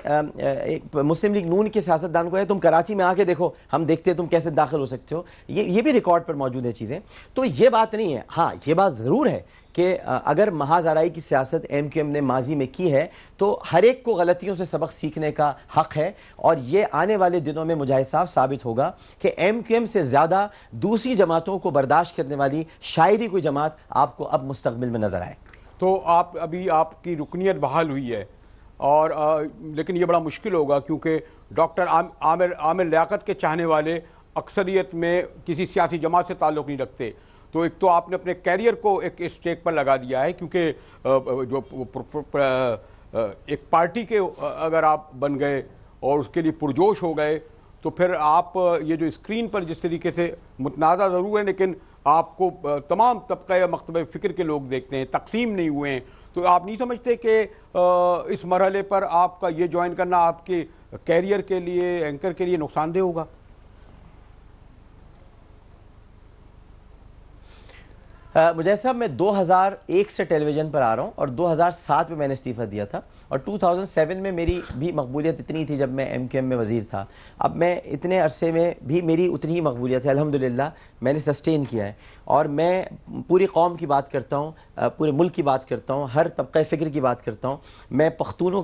مسلم لیگ نون کے سیاستدان کو ہے تم کراچی میں آ کے دیکھو، ہم دیکھتے ہیں تم کیسے داخل ہو سکتے ہو، یہ بھی ریکارڈ پر موجود ہے چیزیں۔ تو یہ بات نہیں ہے، ہاں یہ بات ضرور ہے کہ اگر محاذ آرائی کی سیاست MKM نے ماضی میں کی ہے تو ہر ایک کو غلطیوں سے سبق سیکھنے کا حق ہے، اور یہ آنے والے دنوں میں مجاہد صاحب ثابت ہوگا کہ MKM سے زیادہ دوسری جماعتوں کو برداشت کرنے والی شاید ہی کوئی جماعت آپ کو اب مستقبل میں نظر آئے۔ تو ابھی آپ کی رکنیت بحال ہوئی ہے، اور لیکن یہ بڑا مشکل ہوگا کیونکہ ڈاکٹر عامر لیاقت کے چاہنے والے اکثریت میں کسی سیاسی جماعت سے تعلق نہیں رکھتے۔ تو ایک تو آپ نے اپنے کیریئر کو ایک اسٹیک پر لگا دیا ہے، کیونکہ جو ایک پارٹی کے اگر آپ بن گئے اور اس کے لیے پرجوش ہو گئے تو پھر آپ یہ جو اسکرین پر جس طریقے سے متنازع ضرور ہے لیکن آپ کو تمام طبقہ یا مکتبہ فکر کے لوگ دیکھتے ہیں، تقسیم نہیں ہوئے ہیں، تو آپ نہیں سمجھتے کہ اس مرحلے پر آپ کا یہ جوائن کرنا آپ کے کیریئر کے لیے، اینکر کے لیے نقصان دہ ہوگا؟ مجھے صاحب میں 2001 سے ٹیلی ویژن پر آ رہا ہوں اور 2007 میں نے استعفیٰ دیا تھا اور 2007 میں میری بھی مقبولیت اتنی تھی جب میں ایم کیو ایم میں وزیر تھا. اب میں اتنے عرصے میں بھی میری اتنی ہی مقبولیت ہے الحمدللہ، میں نے سسٹین کیا ہے اور میں پوری قوم کی بات کرتا ہوں، پورے ملک کی بات کرتا ہوں، ہر طبقہ فکر کی بات کرتا ہوں. میں پختونوں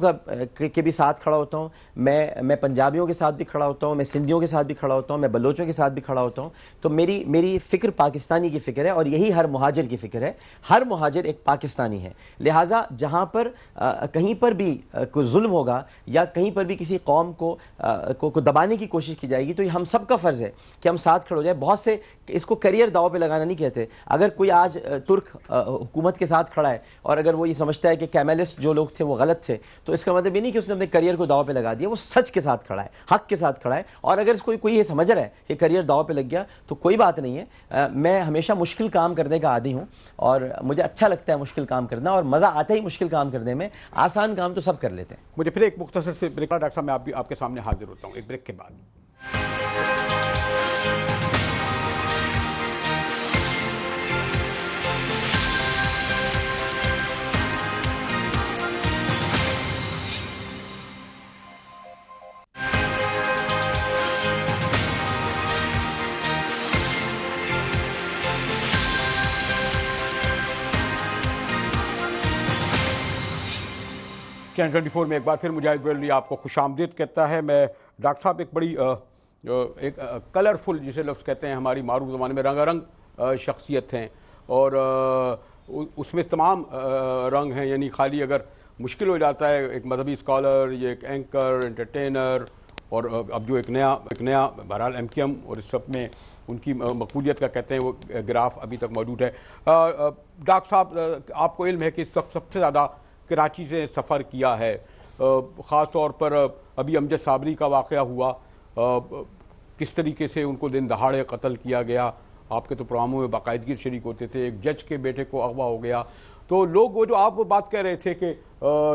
کے بھی ساتھ کھڑا ہوتا ہوں، میں پنجابیوں کے ساتھ بھی کھڑا ہوتا ہوں، میں سندھیوں کے ساتھ بھی کھڑا ہوتا ہوں، میں بلوچوں کے ساتھ بھی کھڑا ہوتا ہوں. تو میری فکر پاکستانی کی فکر ہے اور یہی ہر مہاجر کی فکر ہے. ہر مہاجر ایک پاکستانی ہے، لہٰذا جہاں پر کہیں پر بھی کوئی ظلم ہوگا یا کہیں پر بھی کسی قوم کو دبانے کی کوشش کی جائے گی تو یہ ہم سب کا فرض ہے کہ ہم ساتھ کھڑے ہو جائیں. بہت سے اس کو کیریئر داؤ پہ لگانا نہیں کہتے. اگر کوئی آج ترک حکومت کے ساتھ کھڑا ہے اور اگر وہ یہ سمجھتا ہے کہ کیملسٹ جو لوگ تھے وہ غلط تھے تو اس کا مطلب یہ نہیں کہ اس نے اپنے کیریئر کو داؤ پہ لگا دیا. وہ سچ کے ساتھ کھڑا ہے، حق کے ساتھ کھڑا ہے. اور اگر اس کو کوئی یہ سمجھ رہا ہے کہ کیریئر داؤ پہ لگ گیا تو کوئی بات نہیں ہے. میں ہمیشہ مشکل کام کرنے کا عادی ہوں اور مجھے اچھا لگتا ہے مشکل کام کرنا اور مزہ آتا ہی مشکل کام کرنے میں. آسان کام تو سب کر لیتے ہیں. مجھے پھر ایک مختصر سے بریک، ڈاکٹر صاحب میں آپ کے سامنے حاضر ہوتا ہوں ایک بریک کے بعد. چینل 24 میں ایک بار پھر مجاہد ویلڈی آپ کو خوش آمدید کہتا ہے. میں ڈاکٹر صاحب ایک بڑی ایک کلرفل جسے لفظ کہتے ہیں ہماری معروف زبان میں رنگا رنگ شخصیت ہیں اور اس میں تمام رنگ ہیں. یعنی خالی اگر مشکل ہو جاتا ہے ایک مذہبی اسکالر، یہ ایک اینکر، انٹرٹینر اور اب جو ایک نیا بہرحال ایم کیو ایم اور اس سب میں ان کی مقبولیت کا کہتے ہیں وہ گراف ابھی تک موجود ہے. ڈاکٹر صاحب آپ کو علم ہے کہ سب سے زیادہ کراچی سے سفر کیا ہے، خاص طور پر ابھی امجد صابری کا واقعہ ہوا، کس طریقے سے ان کو دن دہاڑے قتل کیا گیا. آپ کے تو پروگراموں میں باقاعدگی سے شریک ہوتے تھے. ایک جج کے بیٹے کو اغوا ہو گیا. تو لوگ وہ جو آپ وہ بات کہہ رہے تھے کہ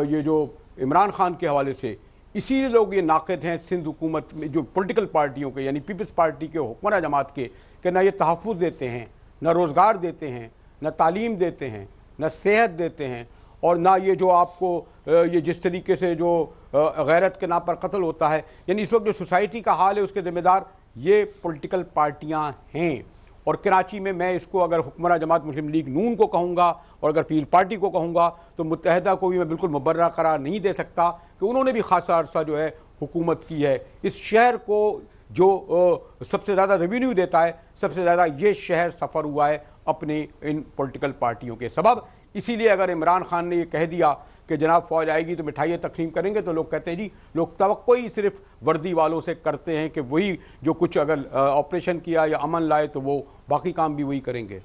یہ جو عمران خان کے حوالے سے اسی لیے لوگ یہ ناقد ہیں سندھ حکومت میں جو پولیٹیکل پارٹیوں کے یعنی پیپلز پارٹی کے حکمراں جماعت کے کہ نہ یہ تحفظ دیتے ہیں، نہ روزگار دیتے ہیں، نہ تعلیم دیتے ہیں، نہ صحت دیتے ہیں اور نہ یہ جو آپ کو یہ جس طریقے سے جو غیرت کے نام پر قتل ہوتا ہے. یعنی اس وقت جو سوسائٹی کا حال ہے اس کے ذمہ دار یہ پولیٹیکل پارٹیاں ہیں. اور کراچی میں اس کو اگر حکمراں جماعت مسلم لیگ نون کو کہوں گا اور اگر پیپل پارٹی کو کہوں گا تو متحدہ کو بھی میں بالکل مبررہ قرار نہیں دے سکتا کہ انہوں نے بھی خاصا عرصہ جو ہے حکومت کی ہے. اس شہر کو جو سب سے زیادہ ریونیو دیتا ہے، سب سے زیادہ یہ شہر سفر ہوا ہے اپنے ان پولیٹیکل پارٹیوں کے سبب. اسی لیے اگر عمران خان نے یہ کہہ دیا کہ جناب فوج آئے گی تو مٹھائیاں تقسیم کریں گے تو لوگ کہتے ہیں جی لوگ توقع ہی صرف وردی والوں سے کرتے ہیں کہ وہی جو کچھ اگر آپریشن کیا یا امن لائے تو وہ باقی کام بھی وہی کریں گے.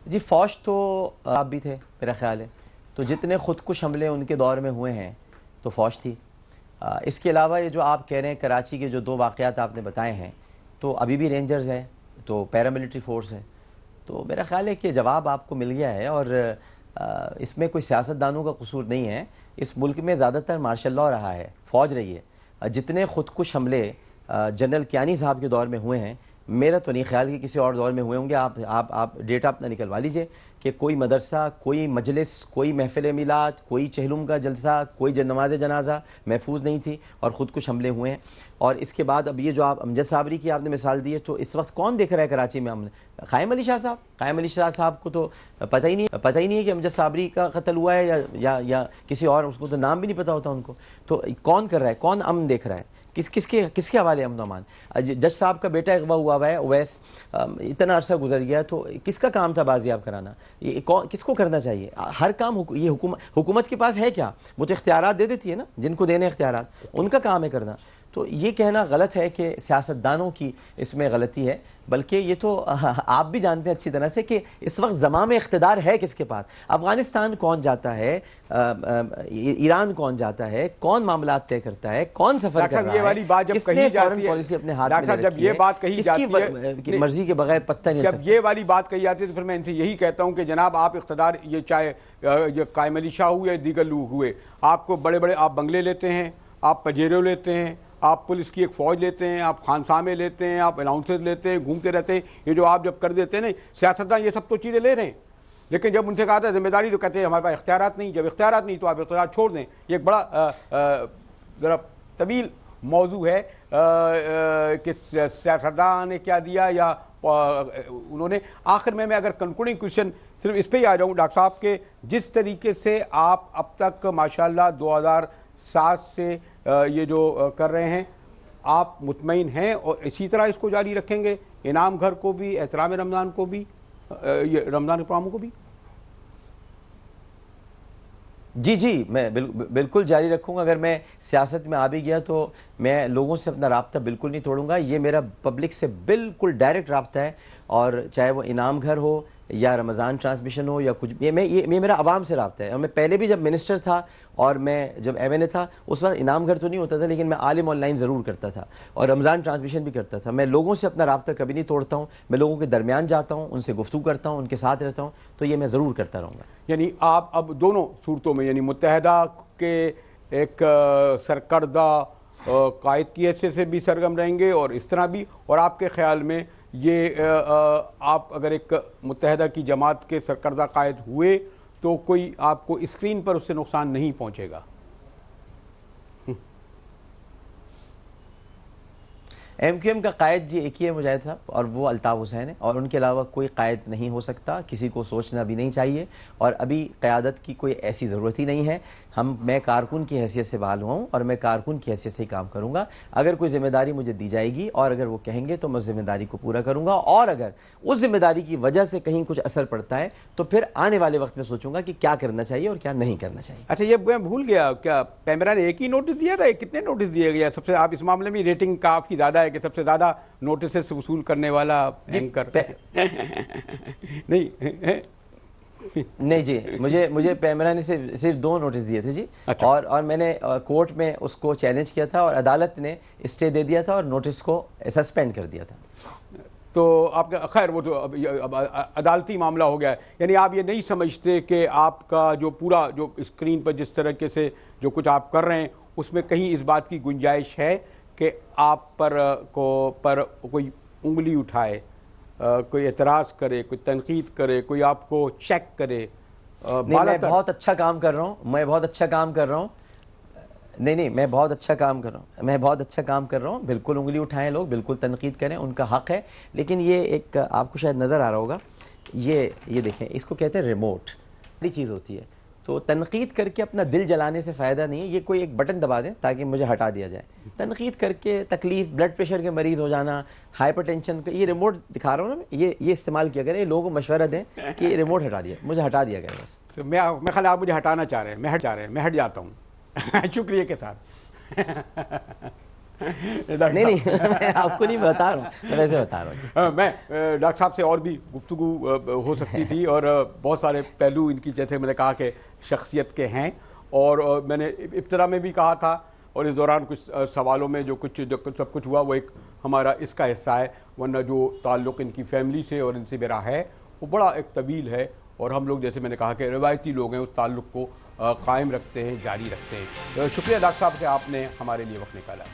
جی فوج تو آپ بھی تھے میرا خیال ہے، تو جتنے خودکش حملے ان کے دور میں ہوئے ہیں تو فوج تھی. اس کے علاوہ یہ جو آپ کہہ رہے ہیں کراچی کے جو 2 واقعات آپ نے بتائے ہیں تو ابھی بھی رینجرز ہیں تو پیراملٹری فورس ہے. تو میرا خیال ہے کہ جواب آپ کو مل گیا ہے اور اس میں کوئی سیاستدانوں کا قصور نہیں ہے. اس ملک میں زیادہ تر مارشل لاء رہا ہے، فوج رہی ہے. جتنے خودکش حملے جنرل کیانی صاحب کے دور میں ہوئے ہیں میرا تو نہیں خیال کہ کسی اور دور میں ہوئے ہوں گے. آپ ڈیٹا اپنا نکلوا لیجئے کہ کوئی مدرسہ، کوئی مجلس، کوئی محفل میلاد، کوئی چہلم کا جلسہ، کوئی نماز جنازہ محفوظ نہیں تھی اور خودکش حملے ہوئے ہیں. اور اس کے بعد اب یہ جو آپ امجد صابری کی آپ نے مثال دی ہے تو اس وقت کون دیکھ رہا ہے کراچی میں قائم علی شاہ صاحب کو تو پتہ ہی نہیں ہے کہ امجد صابری کا قتل ہوا ہے یا کسی اور، اس کو تو نام بھی نہیں پتہ ہوتا ان کو. تو کون کر رہا ہے، کون امن دیکھ رہا ہے، کس کے حوالے امن و امان؟ جج صاحب کا بیٹا اغوا ہوا ہے اویس، اتنا عرصہ گزر گیا تو کس کا کام تھا بازیاب کرانا؟ یہ کس کو کرنا چاہیے؟ ہر کام یہ حکومت کے پاس ہے کیا؟ وہ تو اختیارات دے دیتی ہے نا، جن کو دینے اختیارات ان کا کام ہے کرنا. تو یہ کہنا غلط ہے کہ سیاستدانوں کی اس میں غلطی ہے، بلکہ یہ تو آپ بھی جانتے ہیں اچھی طرح سے کہ اس وقت زمام اقتدار ہے کس کے پاس۔ افغانستان کون جاتا ہے، ایران کون جاتا ہے، کون معاملات طے کرتا ہے، کون سفر کر رہا ہے، یہ والی بات جب کس کہی نے جاتی فارن ہے، پالیسی اپنے ہاتھ میں جب رکھی یہ ہے، بات کہی کس جاتی کی ہے، مرضی کے بغیر پتہ نہیں جب سکتا۔ یہ والی بات کہی جاتی ہے تو پھر میں ان سے یہی کہتا ہوں کہ جناب آپ اقتدار، یہ چاہے یہ قائم علی شاہ ہوئے یا دیگر لوگ ہوئے، آپ کو بڑے بڑے آپ بنگلے لیتے ہیں، آپ پجیرو لیتے ہیں، آپ پولیس کی ایک فوج لیتے ہیں، آپ خانسامے لیتے ہیں، آپ الاؤنسز لیتے ہیں، گھومتے رہتے ہیں، یہ جو آپ جب کر دیتے ہیں نا سیاستدان، یہ سب تو چیزیں لے رہے ہیں، لیکن جب ان سے کہا تھا ذمہ داری تو کہتے ہیں ہمارے پاس اختیارات نہیں۔ جب اختیارات نہیں تو آپ اختیارات چھوڑ دیں۔ یہ ایک بڑا ذرا طویل موضوع ہے کہ سیاستدان نے کیا دیا یا انہوں نے۔ آخر میں اگر کنکلوڈنگ کویشچن صرف اس پہ ہی آ جاؤں ڈاکٹر صاحب کے، جس طریقے سے آپ اب تک ماشاءاللہ 2007 سے یہ جو کر رہے ہیں، آپ مطمئن ہیں اور اسی طرح اس کو جاری رکھیں گے، انعام گھر کو بھی، احترام رمضان کو بھی، یہ رمضان کے پروگرام کو بھی؟ جی میں بالکل جاری رکھوں گا۔ اگر میں سیاست میں آ بھی گیا تو میں لوگوں سے اپنا رابطہ بالکل نہیں توڑوں گا۔ یہ میرا پبلک سے بالکل ڈائریکٹ رابطہ ہے، اور چاہے وہ انعام گھر ہو یا رمضان ٹرانسمیشن ہو یا کچھ، یہ میرا عوام سے رابطہ ہے۔ اور میں پہلے بھی جب منسٹر تھا اور میں جب ایم این اے تھا، اس وقت انعام گھر تو نہیں ہوتا تھا، لیکن میں عالم آن لائن ضرور کرتا تھا اور رمضان ٹرانسمیشن بھی کرتا تھا۔ میں لوگوں سے اپنا رابطہ کبھی نہیں توڑتا ہوں، میں لوگوں کے درمیان جاتا ہوں، ان سے گفتگو کرتا ہوں، ان کے ساتھ رہتا ہوں، تو یہ میں ضرور کرتا رہوں گا۔ یعنی آپ اب دونوں صورتوں میں، یعنی متحدہ کے ایک سرکردہ قائد کی حیثیت سے بھی سرگرم رہیں گے اور اس طرح بھی، اور آپ کے خیال میں یہ آپ اگر ایک متحدہ کی جماعت کے سرکردہ قائد ہوئے تو کوئی آپ کو اسکرین پر اس سے نقصان نہیں پہنچے گا؟ ایم کیو ایم کا قائد جی ایک ہی ہے مجاہد صاحب، اور وہ الطاف حسین ہے، اور ان کے علاوہ کوئی قائد نہیں ہو سکتا، کسی کو سوچنا بھی نہیں چاہیے، اور ابھی قیادت کی کوئی ایسی ضرورت ہی نہیں ہے۔ میں کارکن کی حیثیت سے بحال ہوا ہوں اور میں کارکن کی حیثیت سے ہی کام کروں گا۔ اگر کوئی ذمہ داری مجھے دی جائے گی اور اگر وہ کہیں گے تو میں ذمہ داری کو پورا کروں گا، اور اگر اس ذمہ داری کی وجہ سے کہیں کچھ اثر پڑتا ہے تو پھر آنے والے وقت میں سوچوں گا کہ کیا کرنا چاہیے اور کیا نہیں کرنا چاہیے۔ اچھا، یہ میں بھول گیا، کیا پیمرا نے ایک ہی نوٹس دیا تھا؟ کتنے نوٹس دیے گیا؟ سب سے آپ اس معاملے میں ریٹنگ کا آپ کی زیادہ ہے کہ سب سے زیادہ نوٹسز وصول کرنے والا اینکر؟ نہیں جی، مجھے پیمرا نے صرف 2 نوٹس دیے تھے جی، اور میں نے کورٹ میں اس کو چیلنج کیا تھا اور عدالت نے اسٹے دے دیا تھا اور نوٹس کو سسپینڈ کر دیا تھا۔ تو آپ کا خیر وہ تو اب عدالتی معاملہ ہو گیا ہے۔ یعنی آپ یہ نہیں سمجھتے کہ آپ کا جو پورا جو اسکرین پر جس طریقے سے جو کچھ آپ کر رہے ہیں اس میں کہیں اس بات کی گنجائش ہے کہ آپ پر کوئی انگلی اٹھائے، کوئی اعتراض کرے، کوئی تنقید کرے، کوئی آپ کو چیک کرے؟ میں بہت اچھا کام کر رہا ہوں، میں بہت اچھا کام کر رہا ہوں، میں بہت اچھا کام کر رہا ہوں، بالکل انگلی اٹھائیں لوگ، بالکل تنقید کریں، ان کا حق ہے۔ لیکن یہ ایک آپ کو شاید نظر آ رہا ہوگا، یہ دیکھیں، اس کو کہتے ہیں ریموٹ، بڑی چیز ہوتی ہے، تو تنقید کر کے اپنا دل جلانے سے فائدہ نہیں ہے۔ یہ کوئی ایک بٹن دبا دیں تاکہ مجھے ہٹا دیا جائے، تنقید کر کے تکلیف، بلڈ پریشر کے مریض ہو جانا، ہائپر ٹینشن کا، یہ ریموٹ دکھا رہا ہوں نا، یہ استعمال کیا کریں، لوگوں کو مشورہ دیں کہ یہ ریموٹ ہٹا دیا، مجھے ہٹا دیا گیا بس۔ میں خیال آپ مجھے ہٹانا چاہ رہے ہیں، میں ہٹ جاتا ہوں شکریہ کے ساتھ۔ نہیں میں آپ کو نہیں بتا رہا ہوں، میں ویسے بتا رہا ہوں۔ میں ڈاکٹر صاحب سے اور بھی گفتگو ہو سکتی تھی، اور بہت سارے پہلو ان کی، جیسے میں نے کہا کہ شخصیت کے ہیں، اور میں نے ابتدا میں بھی کہا تھا، اور اس دوران کچھ سوالوں میں جو سب کچھ ہوا وہ ایک ہمارا اس کا حصہ ہے، ورنہ جو تعلق ان کی فیملی سے اور ان سے میرا ہے وہ بڑا ایک طویل ہے، اور ہم لوگ جیسے میں نے کہا کہ روایتی لوگ ہیں، اس تعلق کو قائم رکھتے ہیں، جاری رکھتے ہیں۔ شکریہ ڈاکٹر صاحب کہ آپ نے ہمارے لیے وقت نکالا۔